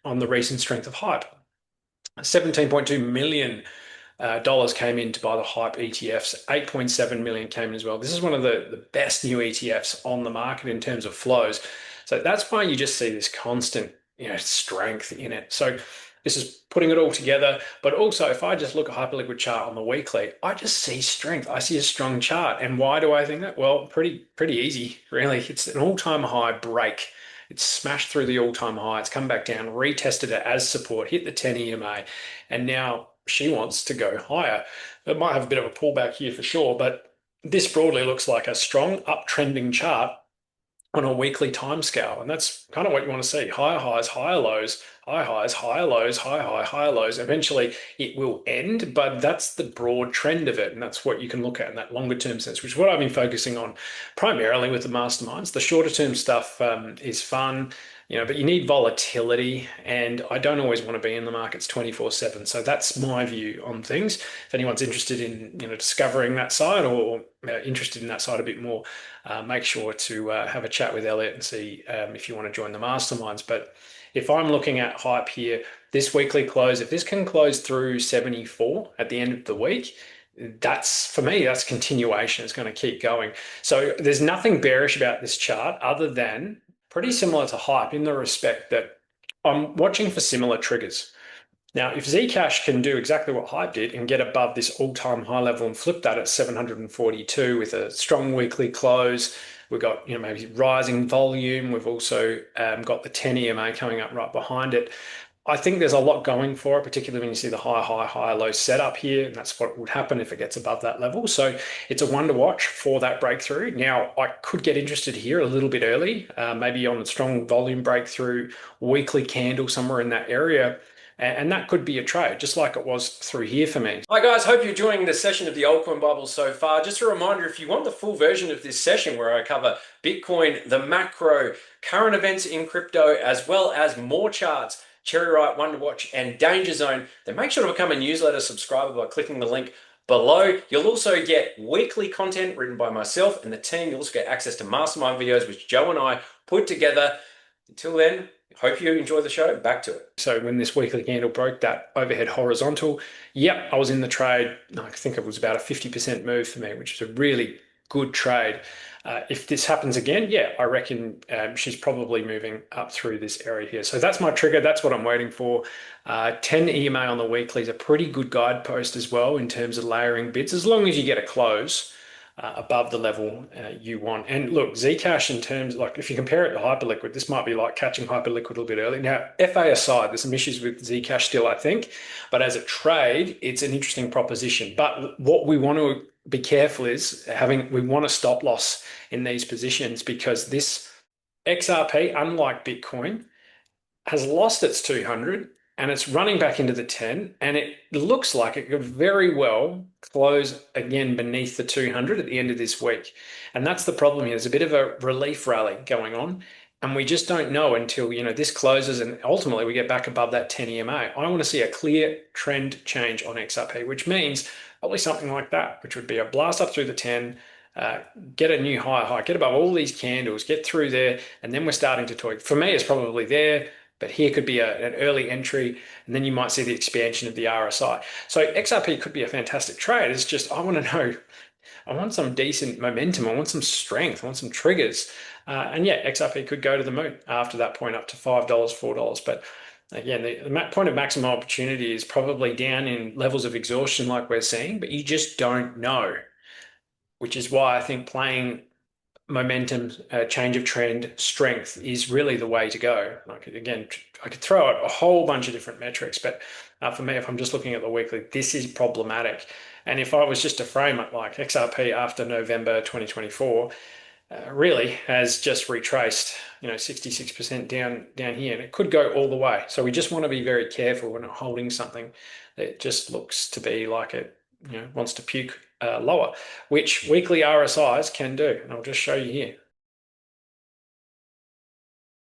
on the recent strength of hype. 17.2 million dollars came in to buy the hype ETFs. 8.7 million came in as well. This is one of the best new ETFs on the market in terms of flows. So that's why you just see this constant, strength in it. So this is putting it all together. But also, if I just look at Hyperliquid chart on the weekly, I just see strength. I see a strong chart. And why do I think that? Well, pretty easy, really. It's an all-time high break. It's smashed through the all-time high. It's come back down, retested it as support, hit the 10 EMA, and now she wants to go higher. It might have a bit of a pullback here for sure, but this broadly looks like a strong uptrending chart on a weekly time scale. And that's kind of what you want to see. Higher highs, higher lows, high highs, higher lows, higher lows. Eventually it will end, but that's the broad trend of it. And that's what you can look at in that longer term sense, which is what I've been focusing on primarily with the masterminds. The shorter term stuff is fun, but you need volatility, and I don't always want to be in the markets 24/7. So that's my view on things. If anyone's interested in, discovering that side, or interested in that side a bit more, make sure to have a chat with Elliot and see if you want to join the masterminds. But if I'm looking at hype here, this weekly close, if this can close through 74 at the end of the week, that's for me, that's continuation. It's going to keep going. So there's nothing bearish about this chart other than pretty similar to hype in the respect that I'm watching for similar triggers. Now, if Zcash can do exactly what Hype did and get above this all-time high level and flip that at 742 with a strong weekly close, we've got maybe rising volume. We've also got the 10 EMA coming up right behind it. I think there's a lot going for it, particularly when you see the high, low setup here, and that's what would happen if it gets above that level. So it's a one to watch for that breakthrough. Now, I could get interested here a little bit early, maybe on a strong volume breakthrough, weekly candle somewhere in that area. And that could be a trade, just like it was through here for me. Hi guys, hope you're enjoying the session of the Altcoin Bible so far. Just a reminder, if you want the full version of this session where I cover Bitcoin, the macro, current events in crypto, as well as more charts, Cherry Right, One to Watch, and Danger Zone, then make sure to become a newsletter subscriber by clicking the link below. You'll also get weekly content written by myself and the team. You'll also get access to mastermind videos, which Joe and I put together. Until then, hope you enjoy the show. Back to it. So when this weekly candle broke that overhead horizontal, yep, I was in the trade. I think it was about a 50% move for me, which is a really good trade. If this happens again, yeah, I reckon she's probably moving up through this area here. So that's my trigger. That's what I'm waiting for. 10 EMA on the weekly is a pretty good guidepost as well in terms of layering bids, as long as you get a close above the level you want. And look, Zcash in terms, like if you compare it to Hyperliquid, this might be like catching Hyperliquid a little bit early. Now, FA aside, there's some issues with Zcash still, I think, but as a trade, it's an interesting proposition. But what we want to be careful is we want a stop loss in these positions, because this XRP, unlike Bitcoin, has lost its 200 and it's running back into the 10, and it looks like it could very well close again beneath the 200 at the end of this week. And that's the problem here. There's a bit of a relief rally going on, and we just don't know until this closes and ultimately we get back above that 10 EMA. I want to see a clear trend change on XRP, which means probably something like that, which would be a blast up through the 10, get a new high, get above all these candles, get through there, and then we're starting to talk. For me, it's probably there, but here could be an early entry, and then you might see the expansion of the RSI. So XRP could be a fantastic trade. It's just, I want to know, I want some decent momentum. I want some strength. I want some triggers. And yeah, XRP could go to the moon after that point up to $5, $4. But again, the point of maximum opportunity is probably down in levels of exhaustion like we're seeing, but you just don't know, which is why I think playing momentum, change of trend, strength is really the way to go. Like again, I could throw out a whole bunch of different metrics, but for me, if I'm just looking at the weekly, this is problematic. And if I was just to frame it like XRP after November 2024, really has just retraced, 66% down here, and it could go all the way. So we just want to be very careful. We're not holding something that just looks to be like it, wants to puke lower, which weekly RSIs can do. And I'll just show you here.